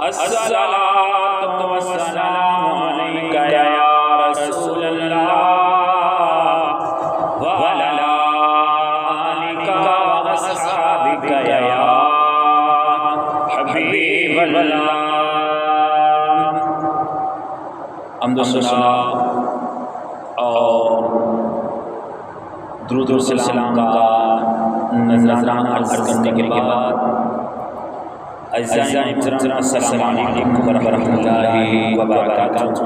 الصلاۃ والسلام علیکہ یا رسول اللہ وعلی آلک واصحابک یا حبیب اللہ۔ حمد و ثنا اور درود و سلام کا نذرانہ عرض کرنے کے بعد اعزائے محترم السلام علیکم ورحمۃ اللہ وبرکاتہ۔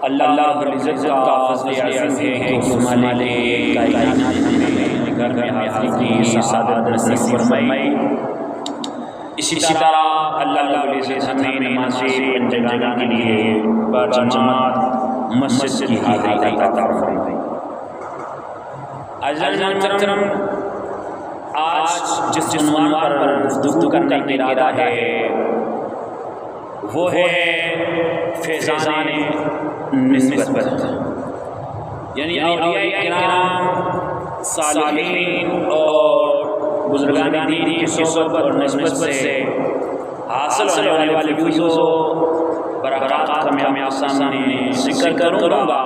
اللہ رب العزت کا فضل عظیم ہے کہ اس مالک کائنات ہمیں گھر میں حاضری کی سعادت نصیب فرمائی۔ اسی طرح اللہ رب العزت ہمیں نماز پنجگانہ کے لیے باجماعت مسجد کی حاضری عطا فرمائی۔ اعزائے محترم، آج جس عنوان پر گفتگو کرنے کا ارادہ ہے وہ ہے فیضان نسبت، یعنی اولیاء کرام، صالحین اور بزرگان دین کی صحبت اور نسبت سے حاصل ہونے والے فیوز و برکات کا میں آپ سامنے ذکر کروں گا۔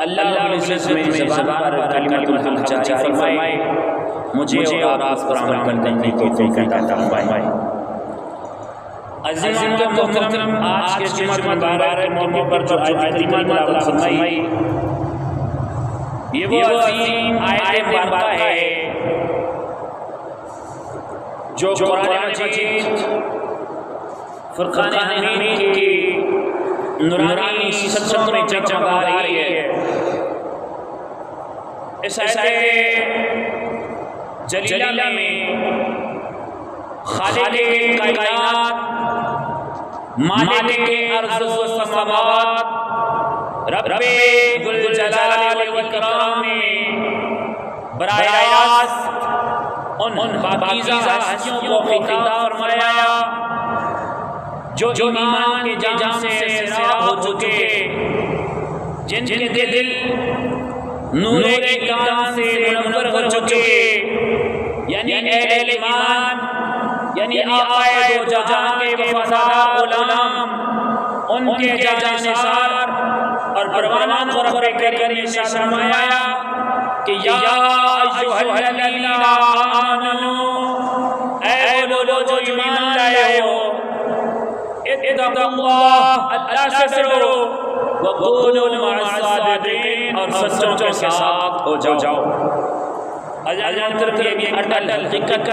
اللہ رب العزت میری زبان پر کلمۃ الحق جاری فرمائے، مجھے اور آپ پر عمل کرنے کی توفیق عطا فرمائے۔ عزیز و محترم، آج کے جمعہ مبارک کے موقع پر جو آیت کریمہ تلاوت فرمائی، یہ وہ عظیم آیت مبارکہ ہے جو قرآن مجید فرقان حمید کی نورانی صدروں میں جگمگا رہی ہے۔ اس آیت جلیلہ میں خالق کائنات، مالک ارض و سماوات، رب ذوالجلال والاکرام نے براہ راست ان پاکیزہ ہستیوں کو خطاب فرمایا جو ایمان کے جام سے سیراب ہو چکے، جن کے دل نور ایمان سے منور ہو چکے، یعنی اہل ایمان، یعنی آقائے دو جہاں کے وفادار غلام، ان کے جانشار اور پروانہ رب کریم نے فرمایا کہ یا ایھا الذین آمنوا، اے وہ لوگ جو ایمان لائے ہو، اتقوا اللہ، اللہ سے ڈرو، وکونوا مع الصادقین، اور سچوں کے ساتھ ہو جاؤ۔ یہ اٹل حقیقت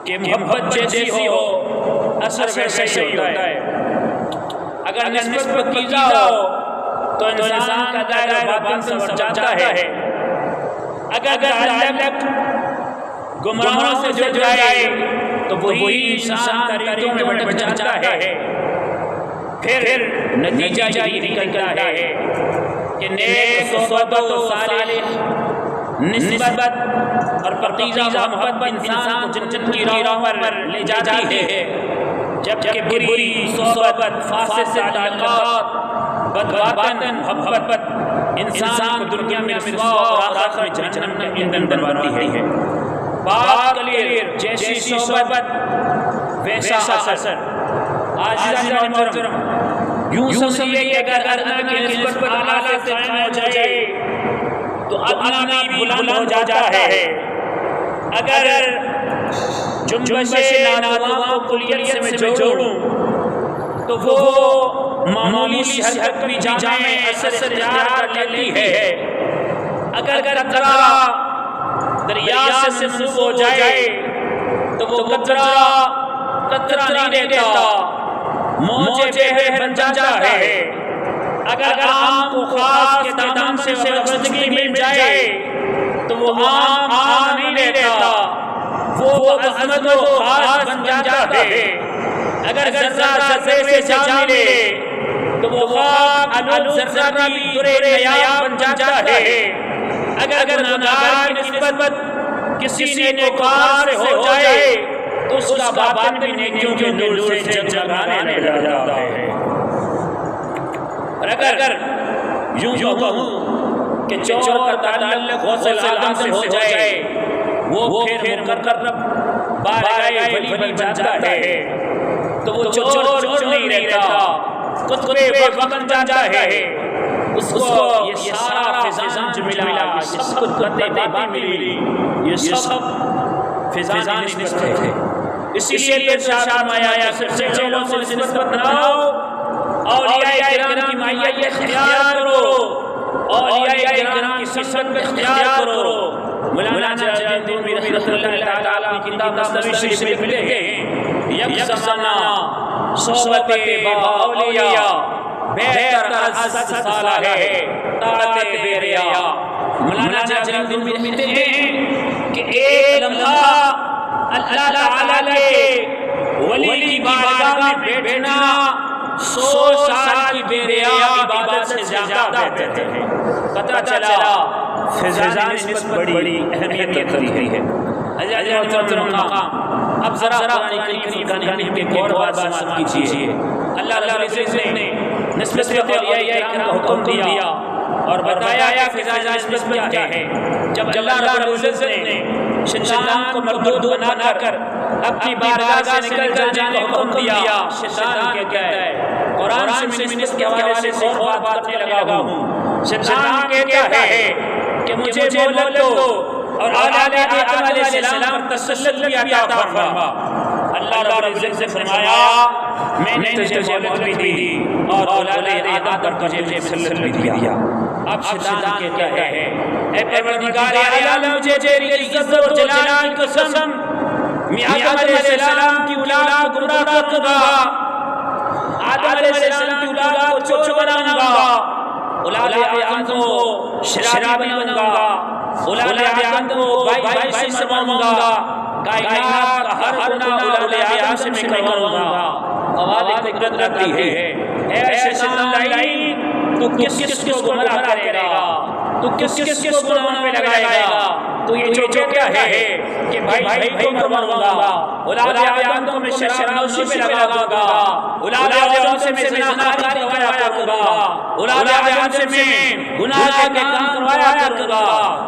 کہ محبت جیسی ہو اثر ویسے ہی ہوتا ہے۔ اگر نسبت پاکیزہ ہو تو انسان کا دائرہ باطن سمجھ جاتا ہے، اگر تعلق گمراہوں سے جڑ جائے تو وہی انسان طریقوں میں بھٹک جاتا ہے۔ پھر نتیجہ یہی نکلتا ہے کہ نیک صحبت و صالح نسبت اور پاکیزہ محبت انسان کو جنت کی راہ پر لے جاتی ہے، جبکہ بری صحبت، فاسد تعلقات، بدباطن محبت انسان کو دنیا میں رسوا اور آخرت میں جہنم کا ایندھن بنواتی ہے۔ بات کلیئر، جیسی صحبت ویسا اثر۔ عزیزان محترم، یوں سمجھیے کہ اگر ادنا کی نسبت پر اعلیٰ سے قائم ہو جائے تو ادنا بھی بلند ہو جاتا ہے۔ اگر جنبش نانواں کو کلیت سے میں جوڑوں تو وہ معمولی سی حرکت بھی جامع اثر اختیار کر لیتی ہے۔ اگر قطرہ دریا سے منسوب ہو جائے تو وہ قطرہ نہیں رہتا، موج بحر بن جاتا ہے۔ اگر عام کو خاص کے دامن سے وابستگی مل جائے تو وہ عام نہیں رہتا، وہ عظمت و خاص بن جاتا ہے۔ اگر ذرہ ذرے سے جا ملے تو وہ خاک الف ذرہ بھی درے نیاب بن جاتا ہے۔ اگر گناہگار کی نسبت کسی نیکوکار سے ہو جائے تو اس کا باطن بھی نیکیوں کے نور سے جگمگانے لگ جاتا ہے۔ اور اگر یوں کہوں کہ چور کا تعلق غوث اعظم سے ہو جائے، وہ پھر مقرب بارگاہ ولی بن جاتا ہے تو وہ چور نہیں رہتا، قطب وقت بن جاتا ہے، اس کو یہ سارا فیضان جو ملا، یہ سب کچھ باتیں ملی، یہ سب فیضان نسبت ہے۔ اسی لیے تو ارشاد فرمایا سچے لوگوں سے نسبت بناؤ، اولیاء کرام کی معیت اختیار کرو، اولیاء کرام کی صحبت اختیار کرو۔ مولانا جلال الدین رومی رحمۃ اللہ تعالیٰ کی کتاب مثنوی شریف میں لکھتے ہیں یک زمانہ صحبت با اولیاء بہتر از 100 سالہ ہے طاعت بے ریا۔ مولانا جلال الدین رومی لکھتے ہیں کہ ایک لمحہ اللہ تعالیٰ کے ولی کی بارگاہ میں بیٹھنا 100 سال کی بے ریا عبادت سے زیادہ بہتر ہے۔ پتہ چلا فیضان نسبت بڑی اہمیت رکھتی ہے۔ حضرت محترم مقام اب ذرا قرآن کریم کا نحن میں ایک اور بات سماعت کیجیے۔ اللہ رب العزت نے نسبت اولیاء کرام کو حکم دیا اور بتایا فیضان نسبت کیا ہے۔ جب اللہ رب العزت نے شیطان کو مردود بنا کر اپنی بارگاہ سے نکل جانے کا حکم دیا، شیطان کہتا ہے، قرآن سے میں نسبت کے حوالے سے اور بات کرنے لگا ہوں۔ شیطان کہتا ہے کہ مجھے مہلت دو اور اولاد آدم علیہ السلام پر تسلط بھی عطا فرما۔ اللہ رب العزت نے فرمایا میں نے تجھے مہلت بھی دی اور اولاد آدم پر تجھے تسلط بھی دیا۔ اب شیطان کہتا ہے اے پروردگار عالم مجھے تیری عزت و جلال کی قسم میں آدم علیہ السلام کی اولاد کو گمراہ کروں گا، آدم علیہ السلام کی اولاد کو چور بناؤں گا، اولاد آدم کو شرابی بناؤں گا، اولاد آدم کو بائی سے بناؤں گا، کائنات کا ہر گناہ اولاد آدم سے میں کروں گا۔ آواز قدرت آتی ہے اے شیطان لعین تو کس کس کو گمراہ کرے گا، تو کس کس کو گناہوں میں لگائے گا، تو یہ جو کیا ہے کہ بھائی کو مرواؤں گا، اولاد آدم کو میں شراب نوشی پہ لگاؤں گا، اولاد آدم سے میں زنا کروایا کروں گا، اولاد آدم سے میں گناہ کے کام کروایا کروں گا۔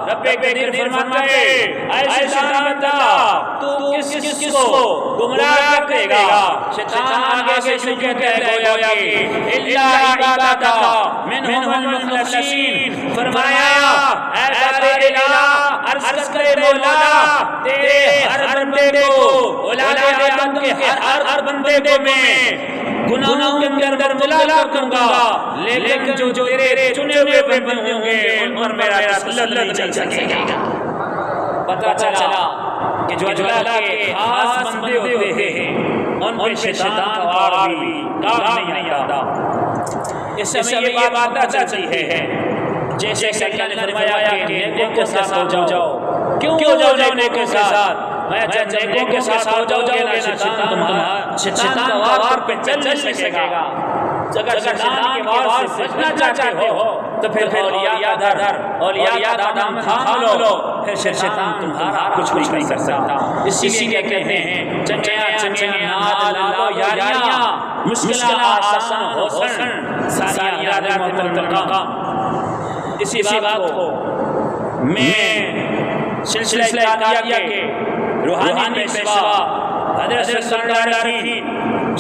رب قدیر فرماتے اے شیطان بتا تو کس کس کو گمراہ کرے گا۔ شیطان آگے سے کہتا ہے گویا کہ الا عبادک منہم المخلصین، فرمایا اے بار الہ عرض کرے مولا تیرے ہر بندے کو، اولاد آدم کے ہر بندے کو میں گناہوں کے اندر مبتلا کروں گا، لیکن جو تیرے چنے ہوئے بندے ہوں گے ان پر میرا تسلط نہیں چل سکے گا۔ پتہ چلا کہ جو اللہ کے خاص بندے ہوتے ہیں ان پہ شیطان کا وار بھی کام نہیں آتا۔ اس سے یہ بات چلتی ہے جیسے کہ اللہ نے فرمایا کہ نیکوں کے ساتھ ہو جاؤ، کیوں ہو جاؤ نیکوں کے ساتھ؟ میں جب نیکوں کے ساتھ ہو جاؤ گے نا شیطان کا وار پہ چل نہیں سکے گا۔ اگر شیطان کے وار سے بچنا چاہتے ہو تو پھر اولیاء کا دامن تھام لو، پھر شیطان تمہارا کچھ نہیں کر سکتا۔ اسی لیے کہتے ہیں چنگیاں نال لالو یاریاں، مشکلات آسان حسن ساری یاد محترم۔ اسی بات کو میں سلسلہ قادریہ کے روحانی پیشوا حضرت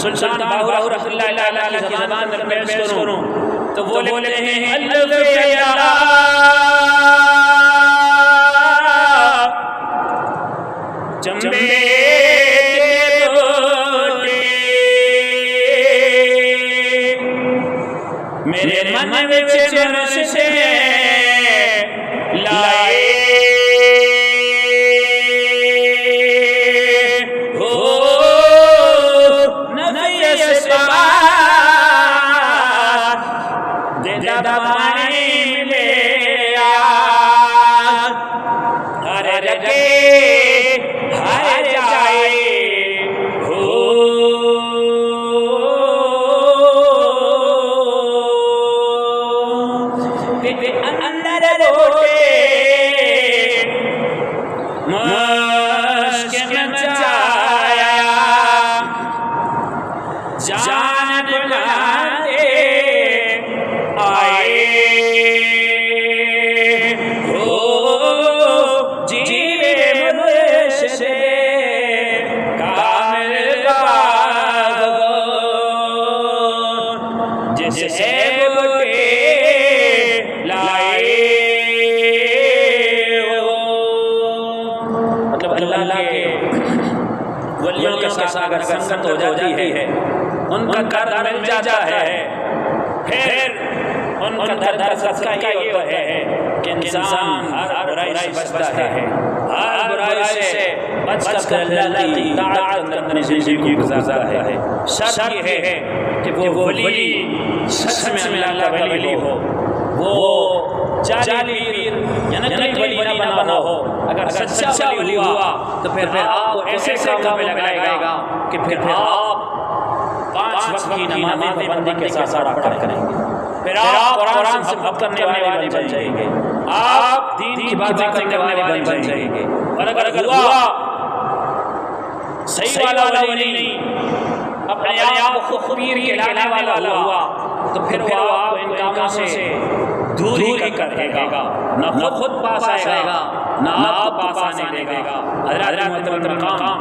سلطان باہو رحمۃ اللہ علیہ کی زبان میں پیش کروں تو وہ لکھتے ہیں الف یا چمبے میرے من میں مرشے لائے ہر رگے ہر جائے ولیوں کے ساتھ اگر سنگت ہو جاتی ہے، ان کا درد مل جاتا ہے، پھر ان کا درد صدقہ یہ ہوتا ہے کہ انسان ہر برائی سے بچتا ہے، ہر برائی سے بچ کر اللہ کی اطاعت اندر اپنی زندگی کو گزارتا ہے۔ شرط یہ ہے کہ وہ ولی سچ میں اللہ کا ولی ہو، وہ جعلی پیر یا نقلی ولی نہ بنا ہو۔ اگر سچا ولی ہوا تو پھر آپ کو ایسے کاموں میں لگائے گا کہ پھر آپ 5 وقت کی نماز پابندی کے ساتھ پڑھا کریں گے، پھر آپ قرآن سے محبت کرنے والے بن جائیں گے، آپ دین کی باتیں کرنے والے بن جائیں گے۔ اور اگر ہوا صحیح والا ولی نہیں، اپنے آپ کو خود پیر کہلانے والا ہوا، تو پھر وہ آپ کو ان کاموں سے دور ہی کرے گا، نہ خود پاس آئے گا نہ آپ پاس آنے دے گا۔ حضرات محترم مقام،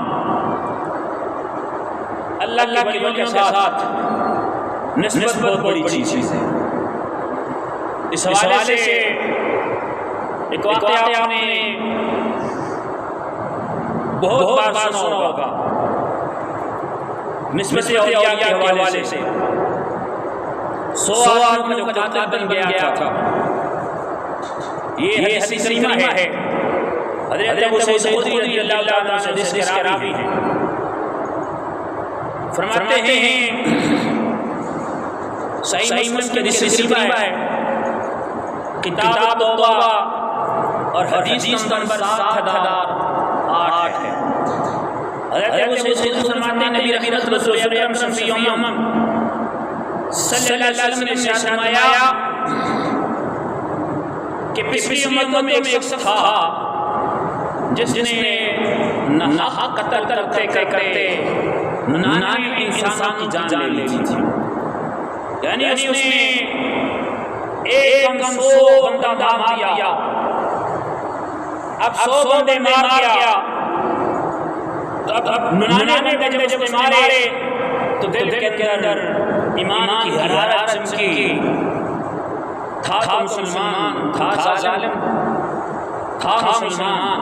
اللہ کے ولیوں کے ساتھ نسبت بہت بڑی چیز ہے۔ اس حوالے سے ایک واقعہ آپ نے بہت بار سنا ہوگا، نسبت اولیاء کے حوالے سے 100 آدمیوں کا جو قاتل بن گیا تھا، یہ حدیث شریفہ ہے، حضرت ابو سعید خدری رضی اللہ عنہ سے حدیث کے راوی ہیں، فرماتے ہیں صحیح مسلم کی حدیث شریفہ ہے، کتاب توبہ اور حدیث نمبر 7008 ہے۔ حضرت ابو سعید خدری فرماتے ہیں نبی رسول اکرم صلی اللہ علیہ وسلم نے ارشاد فرمایا کہ پچھلی امتوں میں ایک شخص تھا جس نے ناحق قتل کرتے کرتے 99 انسان کی جان لے لی تھی، یعنی اس نے ایک کم 100 بندہ مار دیا، اب 100 بندے مار دیا، اب 99 بندے جب اس نے مارے تو دل کے اندر ایمان کی حرارت چمکی، تھا تو مسلمان، تھا ظالم، تھا مسلمان،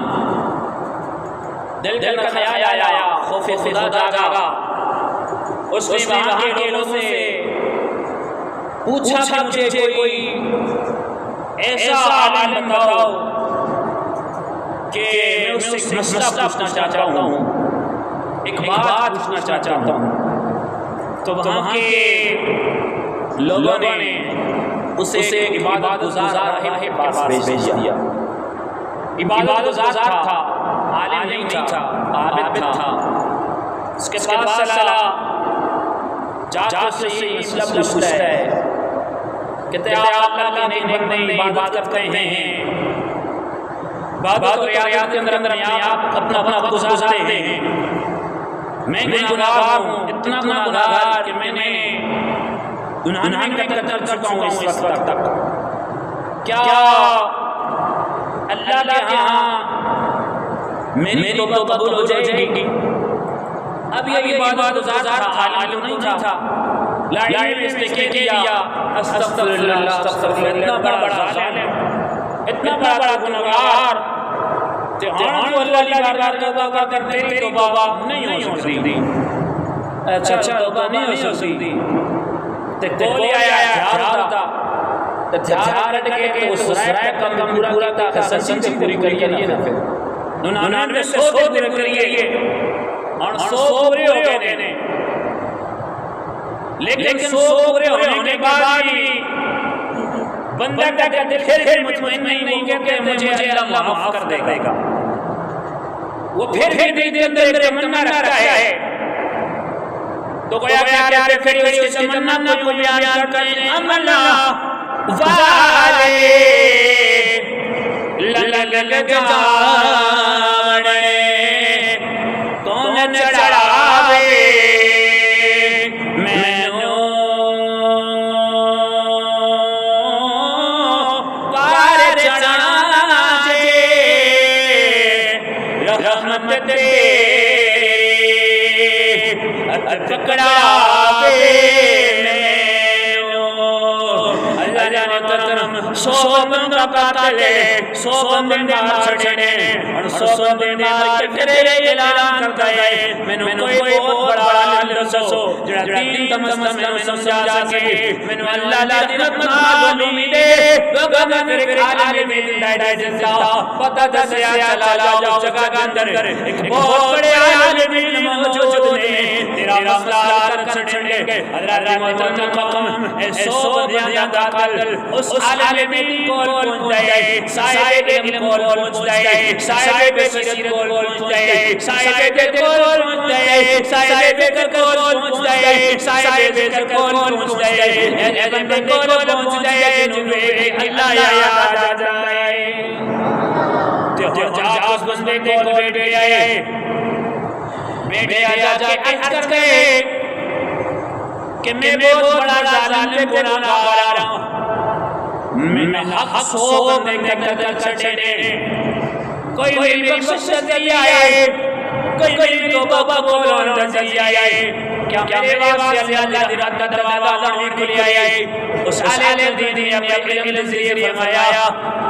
دل کے اندر خیال آیا، خوف خدا جاگا، اس نے وہاں کے لوگوں سے پوچھا کہ مجھے کوئی ایسا عالم بتاؤ کہ میں اس سے ایک مسئلہ پوچھنا چاہتا ہوں، ایک بات پوچھنا چاہتا ہوں۔ تو وہاں کے لوگوں نے اسے عبادت گزار راہب کے پاس بھیج دیا۔ عبادت گزار تھا، عالم نہیں تھا، عابد تھا۔ اس کے پاس چلا، جا کر سے یہ مسئلہ پوچھتا ہے، کہتے ہیں اللہ کے نیک بندے عبادت کرتے ہیں، عبادت اور ریاضت کے اندر آپ اپنا وقت گزارتے ہیں، میں گناہگار ہوں، اتنا گناہگار کہ میں نے گناہ کر چکا ہوں اس وقت تک، کیا اللہ کے ہاں میری توبہ قبول ہو جائے گی؟ اب یہ عبادت گزار تھا، عالم نہیں تھا، لائن میں اس نے کیا استغفر اللہ استغفر اللہ، اتنا بڑا ظالم، اتنا بڑا گناہگار، تہان کو اللہ کی بارگاہ توبہ کرتے تو توبہ نہیں ہو سکتی، اچھا توبہ نہیں ہو سکتی، تے کولی آیا جھارتا، تے جھارٹ کے اس رائٹ کا کم پورا تھا، سچن سے پوری کریے نا، پھر 99 100 پورے کریے، اور 100 پورے ہو گئے نے، لیکن 100 پورے ہونے کے بعد بھی بندہ کا دل پھر مطمئن نہیں ہو کہ مجھے اللہ معاف کر دے گا، وہ پھر دل کے اندر تمنا رکھتا ہے، تو کوئی آگے پھر اس کی تمنا کو بیان کرتے ہیں، امنا والے لگ جانے کون چڑھاوے مینو پار چڑھانا جے رحمت تیری پکڑاوے مینو۔ اللہ جانے کرم 100 بندوں کا قاتل ہے، 100 بندے مار چھڑے اور 100 بندے مار کے پھر اعلان کرتا ہے مینوں کوئی بہت بڑا عالم دسو جڑا دین تمام میں سمجھا سکے، مینوں اللہ دی رحمت معلوم دے لوگاں نے پھر عالم دین ڈائٹ دیتا پتہ دسیا چلا جاؤ جگہ کے اندر ایک بہت بڑے عالم دین موجود نے، تیرا مسئلہ کر چھڑے حضرت محترم اے 100 بندیاں دا قتل اس عالم دین کو پہنچتا ہے، صاحب علم کو پہنچتا ہے، صاحب بصیرت کو پہنچتا ہے، صاحب فکر کو پہنچتا ہے، صاحب فکر کو پہنچتا ہے، صاحب فکر کو پہنچتا ہے، اے بندے کو پہنچتا ہے جنہیں اللہ یاد آ جائے۔ جو جا اس بندے کو بیٹھ گیا ہے، بیٹھ گیا جا کے عرض کرے کہ میں بہت بڑا ظالم گناہگار ہوں، میں حق 100 بندے قتل چھڑے، کوئی میری بخشش دیا ہے، کوئی میری توبہ قبول دیا ہے، کیا میرے واسطے اللہ دی رحمت کا دروازہ نہیں کھلیا ہے؟ اس عالم دین نے اپنے علم سے فرمایا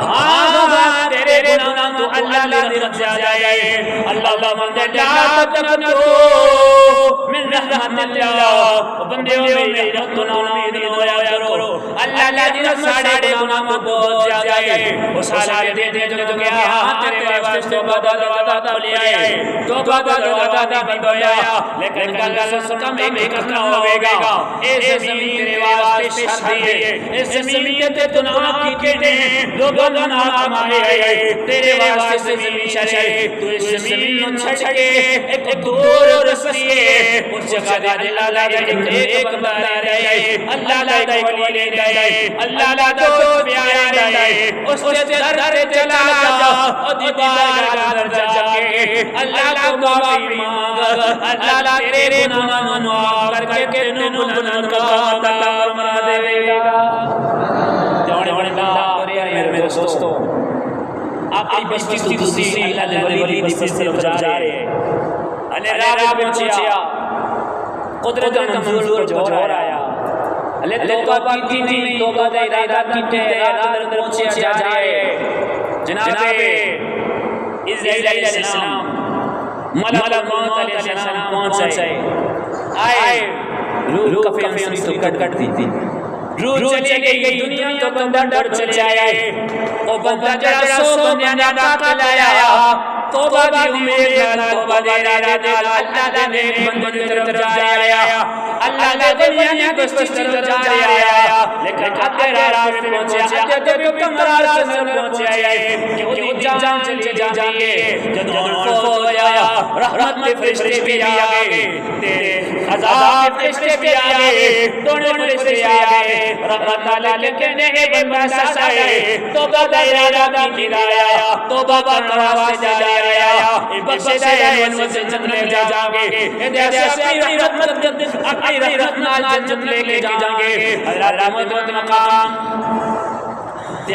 ہاں تیرے گناہ تو اللہ دی رحمت سے آ جائے، اللہ بندے لا تقنطوا من رحمت اللہ، بندے میری رحمت نہ امید نہ ہویا کرو، اللہ دی رحمت ساڑھے گناہ کو بہت زیادہ ہے۔ اس عالم دین نے جو کہا ہاں تیرے واسطے توبہ دا دروازہ کھلیا ہے، توبہ دا دروازہ بند ہویا، لیکن اللہ سے کم ایک کرنا ہوئے گا، اے زمین تیرے واسطے شر ہے، اس زمین تے گناہ کیتے ہیں، لوگوں گناہ کمائے ہیں، تیرے واسطے زمین شر ہے، تو اس زمین نو چھڑ کے ایک دور رستی ہے، اس جگہ دے اللہ ایک بندہ رہے، اللہ دا ایک ولی رہے، اللہ دا دو پیارے رہے، اس سے در چلا جا اور دیوار در جا کے اللہ کو معافی مانگ، اللہ تیرے گناہ معاف کر کے تینوں گناہ کا تعالی فرما دے گا۔ جوڑے بندہ میرے دوستو آپ کی بستی دوسری اللہ دے ولی بستی سے جا رہے ہیں، اللہ راہ پہنچیا، قدرت منظور کو جوڑ آیا، اللہ توبہ کی نہیں توبہ دا ارادہ کیتے رات اندر پہنچے جا رہے ہیں، جناب عزرائیل علیہ السلام ملک موت علیہ السلام پہنچے، آئے روح کفین سے کٹ دی تھی، روح چلی گئی دنیا تو بندہ ڈر چلے آئے، وہ بندہ جڑا 100 بندیاں دا قتل آیا، توبہ دی امید نال توبہ دے ارادے نال اللہ دے نیک بندے دی طرف جا رہا، اللہ دے دنیا کی بستی طرف جا رہا، لیکن ادھر راہ میں پہنچیا، ادھر کمرہ سے پہنچیا کہ وہ جان چلی جاتی ہے، جدوں کو ہویا رحمت کے فرشتے بھی آ گئے، عذاب کے فرشتے بھی آ گئے، دونوں فرشتے آ گئے، رحمت اللہ لیکن اے بندہ سچا ہے، توبہ دا ارادہ کیتا، توبہ کرنا واسطے جا رہا، بخشش ہے وہ جنت لے جاؤ گے، اپنی رحمت نال جنت لے کے جاؤ گے، حضرت رحمت مقام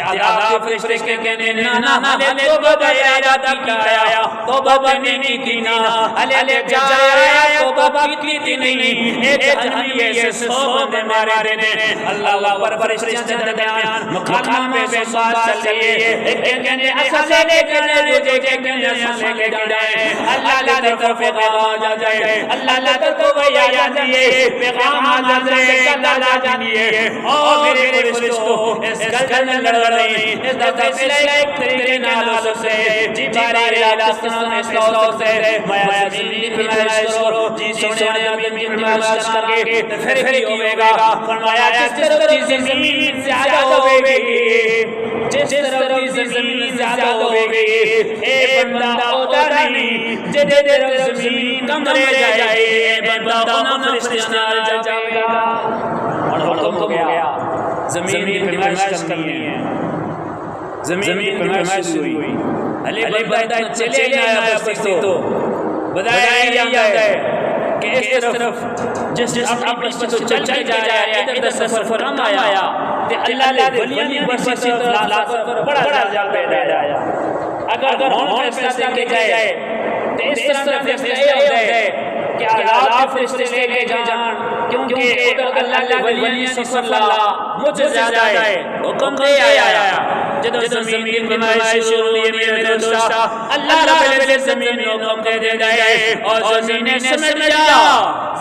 عذاب فرشتے کے کہنے نا نے توبہ دا ارادہ کیا، توبہ نہیں کی نا علی جایا، توبہ کی نہیں، اے جہنمی ایسے 100 بندے مارے نے، اللہ پر فرشتے کے درمیان مقام میں بات چل رہی ہے، ایک کہنے اصل لے کے جو کہنے اصل لے کے جائے، اللہ کی طرف پیغام آ جائے، اللہ کی طرف آ جائے، پیغام آ جائے، اللہ آ جائے، او میرے فرشتوں اس گل میں رہی اس دفعہ ایک طریقے نال سے جباری الاسلام اسلام سے میں زمین پہ پیش کرو، جی سونے نبی کی پیش کر کے پھر ہوے گا، فرمایا جس طرح کی زمین زیادہ ہوے گی، جس طرح کی زمین زیادہ ہوے گی، اے بندہ ادھر نہیں جدے در زمین کم رہ جائے، اے بندہ ان فرشتوں نال جائے گا، اور حکم ہو گیا زمین پہ پیش کرنی ہے، زمین پہ محش ہوئی، علی بندہ چلے جایا بستی تو بتایا جاتا ہے کہ اس طرف جس اپنی بستی تو چل جا رہا ہے، ادھر سفر کم آیا، تے اللہ دے ولیاں دی بستی سے بڑا جا پیدا آیا، اگر ہون فیصلہ دیکھے جائے تو اس طرح فیصلہ یہ ہوتا ہے کہ عذاب فرشتے لے کے جان، کیونکہ ادھر اللہ کے ولی صلی اللہ مجھ زیادہ ہے، حکم دے آیا جدو زمین بنائی شروع ہوئی میرے دوستا، اللہ رب العزت زمین میں حکم دے گئے اور زمین نے سمجھ لیا،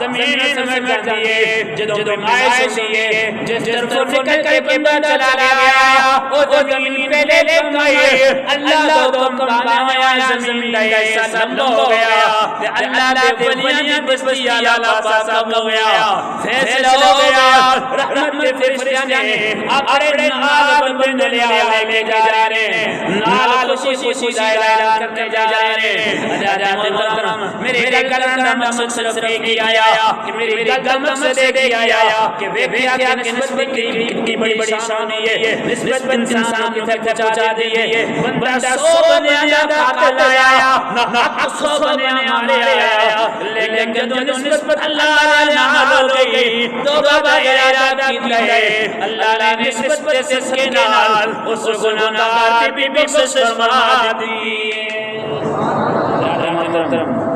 زمین نے سمجھ دیے جدو بنائی ہوئی ہے، جس طرف نکل کے بندہ چلا گیا وہ زمین پہ لے گئے، اللہ کو حکم بنایا زمین کا ایسا لمبا ہو گیا، اللہ کے ولیاں بستی اللہ پاک ہو گیا، فیصلہ ہو گیا، رحمت کے فرشتیاں نے اپنے نال بندے لے کے جا رہے ہیں، نال خوشی اعلان کرتے جا رہے ہیں، حضرات محترم میرے کلام کا مقصد صرف ایک ہی آیا کہ میری گل کا مقصد ایک ہی آیا کہ کیا نسبت کی بڑی شان ہے، نسبت انسان کی تک پہنچا دی ہے، بندہ 100 بنیا قاتل آیا، نہ 100 بنیا مارے آیا، لیکن جو نسبت اللہ نے نال ہو گئی توبہ کا ارادہ کیا ہے، اللہ نے نسبت جس کے نال اس گناہگار کی بھی بخشش فرما دی۔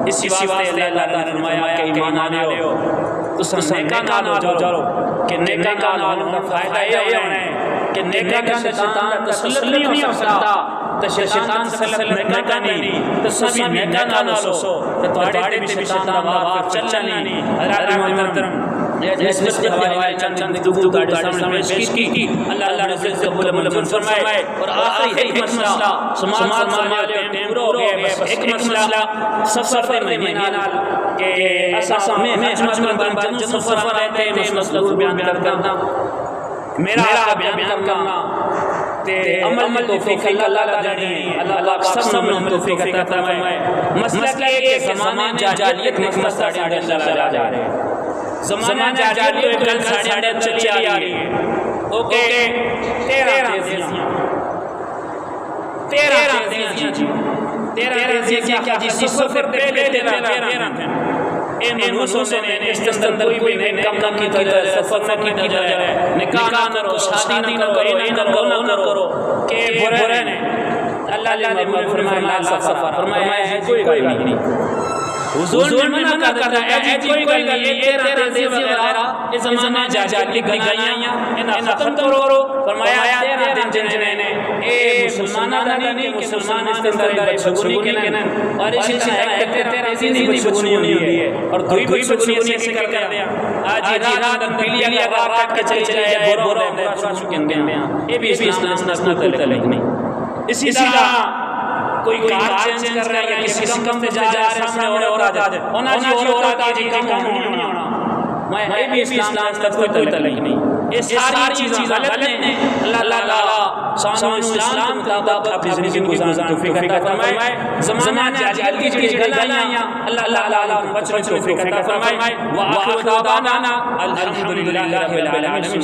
اسی واسطے اللہ تعالیٰ نے فرمایا کہ ایمان آنے ہو تو نیکا نال ہو جاؤ، کہ نیکا نال ہونے کا فائدہ یہ ہے کہ نیکا کا شیطان تسلط نہیں ہو سکتا، تو شیطان تسلط نیکا نہیں، تو سبھی نیکا نال ہو تو تواڈے بھی شیطان دا وار چلنا نہیں۔ حضرات محترم نسبت کے حوالے چند گفتگو تواڈے سامنے پیش کی، اللہ نے عزت قبول منظور فرمائے، اور آخری ایک مسئلہ سماعت فرمائے ٹائم ہو گیا، بس ایک مسئلہ سفر دے مہینے نال کہ اساں میں بن جن سفر رہتے ہیں، اس مسئلہ کو بیان کرنا میرا بیان کرنا تے عمل توفیق اللہ کا دینی، اللہ سب میں توفیق عطا فرمائے۔ مسئلہ یہ ہے کہ زمانہ جاہلیت میں مسئلہ چلا جا رہا ہے، زمانہ جاہلیت میں ساڑھے چلی آ رہی ہے، اوکے 13 تیزیاں کیا جی سفر پہلے 13 اے منوسوں نے استندر کوئی بھی کام کی جائے، سفر نہ کی جائے، نکاح نہ کرو، شادی نہ کرو، یہ نہ کرو کہ برے نے اللہ نے فرمایا لا سفر، فرمایا ہے کوئی نہیں، حضور نے منع کرتا ہے ایسی کوئی گل نہیں، یہ 13 تیزی وغیرہ اس زمانہ جاہلیت کی گائیاں انہیں ختم کرو، فرمایا 13 دن جنہیں اے مسلمانہ نہیں، مسلمان اس اندر بچگونی کے نن، اور اسی طرح 13 تیزی بچگونی ہوئی ہے، اور دوئی بچگونی سے کر دیا، آج ہی رات پیلی علی اگر رات کے چلے جائے برا بچگونی میں، یہ بھی اسلام نسل متعلق نہیں۔ اسی طرح کوئی کار چینج کر رہا ہے یا کسی کم سے جا رہا ہے، سامنے عورت آ جائے، ہونا جی عورت آ جی کم ہونا، میں بھی اسلام کا کوئی تعلق نہیں، یہ ساری چیزیں غلط ہیں۔ اللہ تعالیٰ شان و اسلام کا مطابق اپنی زندگی گزارنے کی توفیق عطا فرمائے، زمانہ جاہلیت کی گلائیاں اللہ تعالیٰ بچنے کی توفیق عطا فرمائے، وآخر دعوانا الحمدللہ رب العالمین۔